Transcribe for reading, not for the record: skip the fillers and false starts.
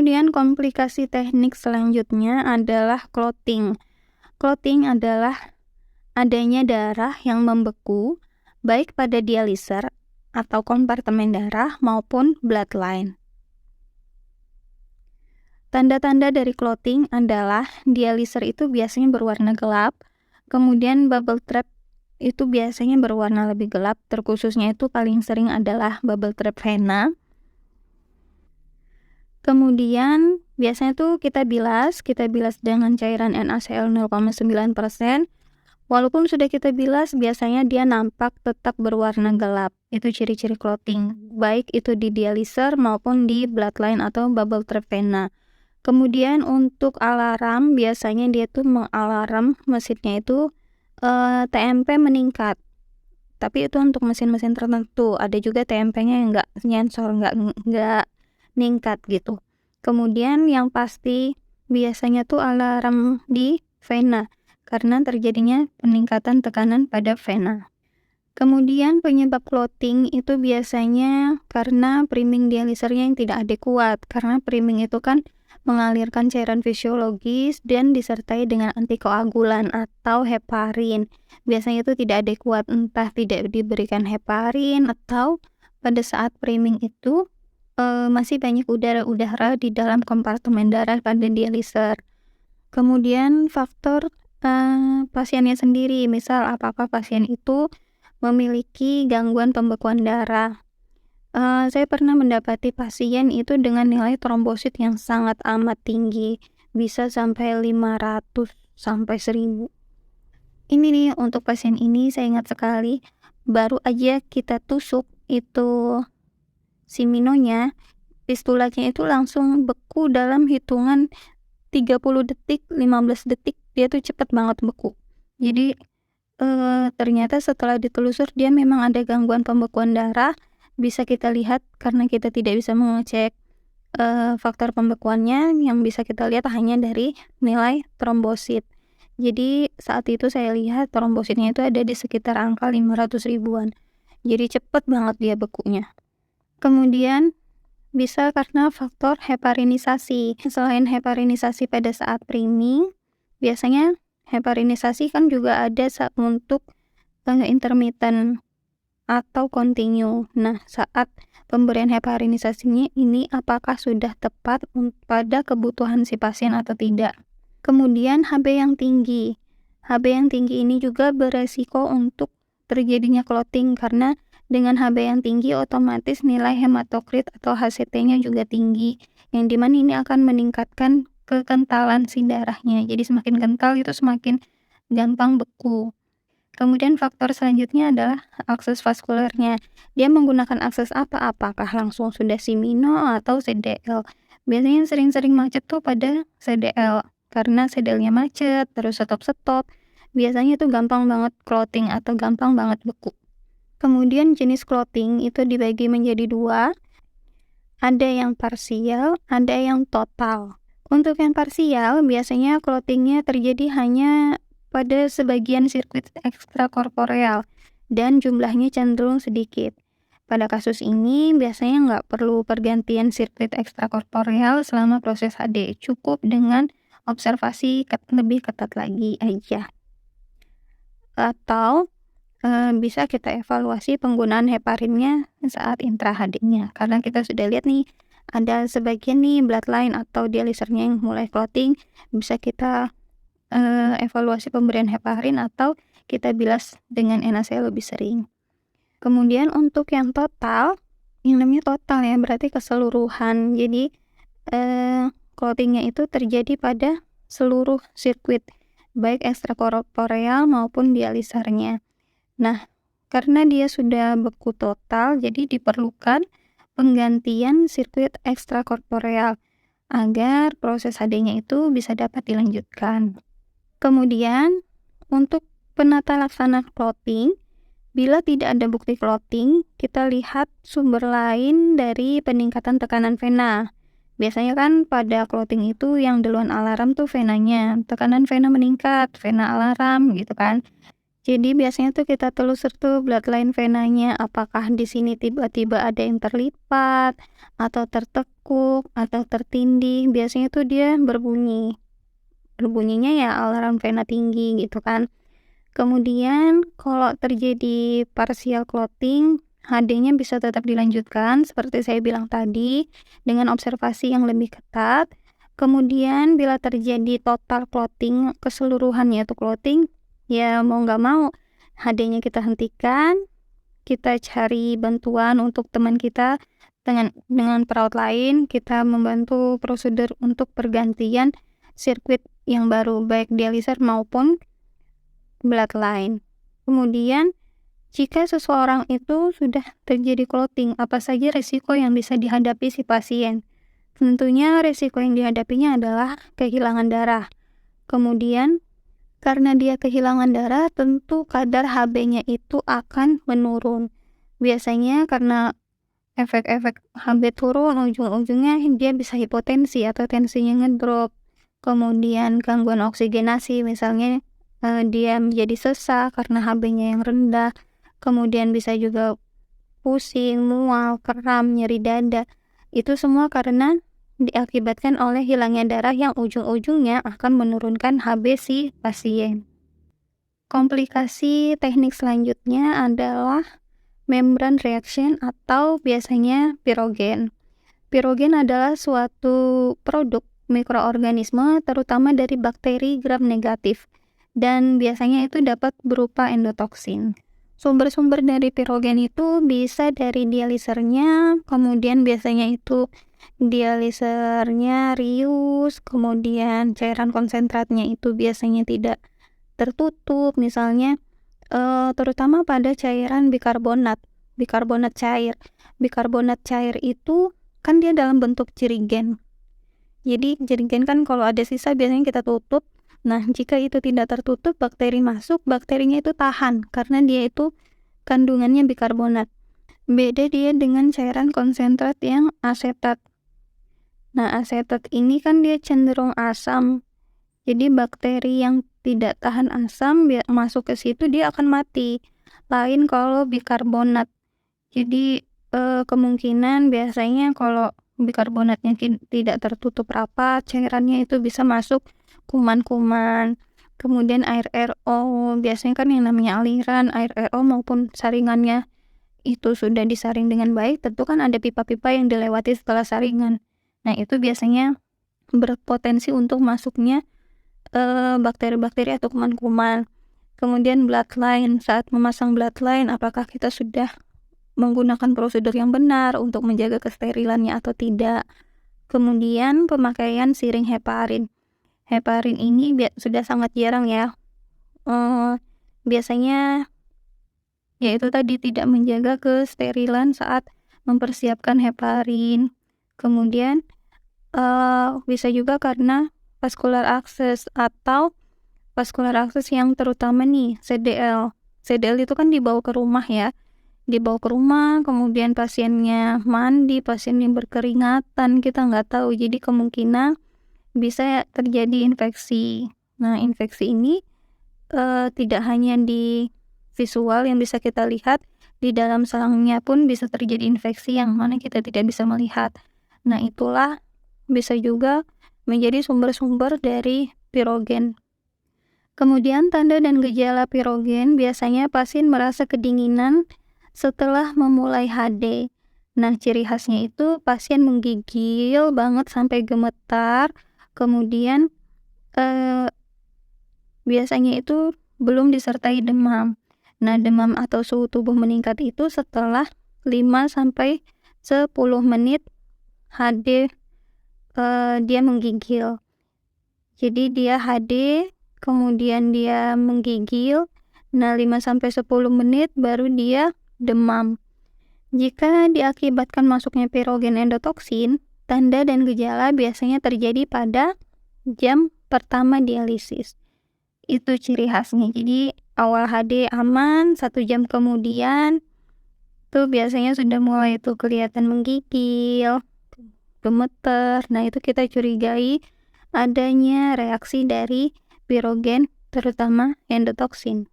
Kemudian komplikasi teknik selanjutnya adalah clotting. Clotting adalah adanya darah yang membeku baik pada dialiser atau kompartemen darah maupun bloodline. Tanda-tanda dari clotting adalah dialiser itu biasanya berwarna gelap, kemudian bubble trap itu biasanya berwarna lebih gelap, terkhususnya itu paling sering adalah bubble trap vena. Kemudian biasanya tuh kita bilas dengan cairan NaCl 0,9%. Walaupun sudah kita bilas, biasanya dia nampak tetap berwarna gelap. Itu ciri-ciri clotting, baik itu di dialiser maupun di bloodline atau bubble trap vena. Kemudian untuk alarm, biasanya dia tuh mengalarm mesinnya itu TMP meningkat. Tapi itu untuk mesin-mesin tertentu. Ada juga TMP-nya yang nggak nyensor, nggak ningkat gitu. Kemudian yang pasti biasanya tuh alarm di vena karena terjadinya peningkatan tekanan pada vena. Kemudian penyebab clotting itu biasanya karena priming dialisernya yang tidak adekuat, karena priming itu kan mengalirkan cairan fisiologis dan disertai dengan antikoagulan atau heparin. Biasanya itu tidak adekuat, entah tidak diberikan heparin atau pada saat priming itu masih banyak udara-udara di dalam kompartemen darah pada dialiser. Kemudian faktor pasiennya sendiri, misal apakah pasien itu memiliki gangguan pembekuan darah. Saya pernah mendapati pasien itu dengan nilai trombosit yang sangat amat tinggi, bisa sampai 500 sampai 1000. Ini nih untuk pasien ini saya ingat sekali, baru aja kita tusuk itu si minonya, fistulanya itu langsung beku dalam hitungan 30 detik, 15 detik, dia tuh cepet banget beku. Jadi ternyata setelah ditelusur dia memang ada gangguan pembekuan darah. Bisa kita lihat karena kita tidak bisa mengecek faktor pembekuannya, yang bisa kita lihat hanya dari nilai trombosit. Jadi saat itu saya lihat trombositnya itu ada di sekitar angka 500 ribuan. Jadi cepet banget dia bekunya. Kemudian bisa karena faktor heparinisasi. Selain heparinisasi pada saat priming, biasanya heparinisasi kan juga ada untuk intermittent atau continue. Nah, saat pemberian heparinisasinya ini apakah sudah tepat pada kebutuhan si pasien atau tidak. Kemudian HB yang tinggi. HB yang tinggi ini juga beresiko untuk terjadinya clotting karena dengan HB yang tinggi otomatis nilai hematokrit atau HCT-nya juga tinggi, yang dimana ini akan meningkatkan kekentalan si darahnya. Jadi semakin kental itu semakin gampang beku. Kemudian faktor selanjutnya adalah akses vaskulernya. Dia menggunakan akses apa? Apakah langsung sudah simino atau CDL? Biasanya sering-sering macet tuh pada CDL. Karena CDL-nya macet, terus stop-stop, biasanya itu gampang banget clotting atau gampang banget beku. Kemudian jenis clotting itu dibagi menjadi 2. Ada yang parsial, ada yang total. Untuk yang parsial, biasanya clottingnya terjadi hanya pada sebagian sirkuit ekstrakorporeal dan jumlahnya cenderung sedikit. Pada kasus ini, biasanya nggak perlu pergantian sirkuit ekstrakorporeal selama proses HD. Cukup dengan observasi lebih ketat lagi aja. Atau bisa kita evaluasi penggunaan heparinnya saat intra HD-nya. Karena kita sudah lihat nih, ada sebagian nih bloodline atau dialisernya yang mulai clotting, bisa kita evaluasi pemberian heparin atau kita bilas dengan NaCl lebih sering. Kemudian untuk yang total, yang namanya total ya, berarti keseluruhan. Jadi clottingnya itu terjadi pada seluruh sirkuit, baik ekstrakorporeal maupun dialisernya. Nah, karena dia sudah beku total, jadi diperlukan penggantian sirkuit ekstrakorporeal agar proses HD-nya itu bisa dapat dilanjutkan. Kemudian, untuk penata laksana clotting, bila tidak ada bukti clotting, kita lihat sumber lain dari peningkatan tekanan vena. Biasanya kan pada clotting itu yang duluan alarm tuh venanya, tekanan vena meningkat, vena alarm gitu kan. Jadi biasanya tuh kita telusur tuh bloodline venanya, apakah di sini tiba-tiba ada yang terlipat, atau tertekuk, atau tertindih, biasanya tuh dia berbunyi. Berbunyinya ya alarm vena tinggi gitu kan. Kemudian kalau terjadi partial clotting, HD-nya bisa tetap dilanjutkan seperti saya bilang tadi dengan observasi yang lebih ketat. Kemudian bila terjadi total clotting keseluruhan yaitu clotting, ya mau nggak mau HD-nya kita hentikan, kita cari bantuan untuk teman kita dengan perawat lain, kita membantu prosedur untuk pergantian sirkuit yang baru baik dialiser maupun bloodline. Kemudian, jika seseorang itu sudah terjadi clotting, apa saja risiko yang bisa dihadapi si pasien? Tentunya risiko yang dihadapinya adalah kehilangan darah. Kemudian, karena dia kehilangan darah, tentu kadar Hb-nya itu akan menurun. Biasanya karena efek-efek Hb turun, ujung-ujungnya dia bisa hipotensi atau tensinya ngedrop. Kemudian gangguan oksigenasi, misalnya dia menjadi sesak karena Hb-nya yang rendah. Kemudian bisa juga pusing, mual, kram, nyeri dada. Itu semua karena diakibatkan oleh hilangnya darah yang ujung-ujungnya akan menurunkan Hb si pasien. Komplikasi teknik selanjutnya adalah membran reaction atau biasanya pirogen. Pirogen adalah suatu produk mikroorganisme terutama dari bakteri gram negatif dan biasanya itu dapat berupa endotoksin. Sumber-sumber dari pirogen itu bisa dari dialisernya, kemudian biasanya itu dialisernya rius, kemudian cairan konsentratnya itu biasanya tidak tertutup, misalnya terutama pada cairan bikarbonat cair. Bikarbonat cair itu kan dia dalam bentuk jerigen. Jadi jerigen kan kalau ada sisa biasanya kita tutup. Nah, jika itu tidak tertutup, bakteri masuk, bakterinya itu tahan karena dia itu kandungannya bikarbonat. Beda dia dengan cairan konsentrat yang asetat. Nah, asetat ini kan dia cenderung asam. Jadi bakteri yang tidak tahan asam masuk ke situ dia akan mati. Lain kalau bikarbonat. Jadi kemungkinan biasanya kalau bikarbonatnya tidak tertutup rapat, cairannya itu bisa masuk kuman-kuman. Kemudian air RO, biasanya kan yang namanya aliran air RO maupun saringannya itu sudah disaring dengan baik, tentu kan ada pipa-pipa yang dilewati setelah saringan. Nah, itu biasanya berpotensi untuk masuknya bakteri-bakteri atau kuman-kuman. Kemudian bloodline, saat memasang bloodline apakah kita sudah menggunakan prosedur yang benar untuk menjaga kesterilannya atau tidak. Kemudian pemakaian siring heparin. Heparin ini sudah sangat jarang ya. Biasanya yaitu tadi tidak menjaga kesterilan saat mempersiapkan heparin. Kemudian bisa juga karena vascular access atau vascular access yang terutama nih CDL. CDL itu kan dibawa ke rumah ya. Dibawa ke rumah, kemudian pasiennya mandi, pasiennya berkeringatan, kita nggak tahu. Jadi kemungkinan bisa terjadi infeksi. Nah, infeksi ini tidak hanya di visual yang bisa kita lihat, di dalam selangnya pun bisa terjadi infeksi yang mana kita tidak bisa melihat. Nah, itulah bisa juga menjadi sumber-sumber dari pirogen. Kemudian tanda dan gejala pirogen biasanya pasien merasa kedinginan setelah memulai HD. Nah, ciri khasnya itu pasien menggigil banget sampai gemetar. Kemudian biasanya itu belum disertai demam. Nah, demam atau suhu tubuh meningkat itu setelah 5-10 menit HD dia menggigil. Jadi dia HD, kemudian dia menggigil. Nah, 5-10 menit baru dia demam. Jika diakibatkan masuknya pirogen endotoksin, tanda dan gejala biasanya terjadi pada jam pertama dialisis. Itu ciri khasnya. Jadi awal HD aman, 1 jam kemudian tuh biasanya sudah mulai tuh kelihatan menggigil, gemeter. Nah, itu kita curigai adanya reaksi dari pirogen terutama endotoksin.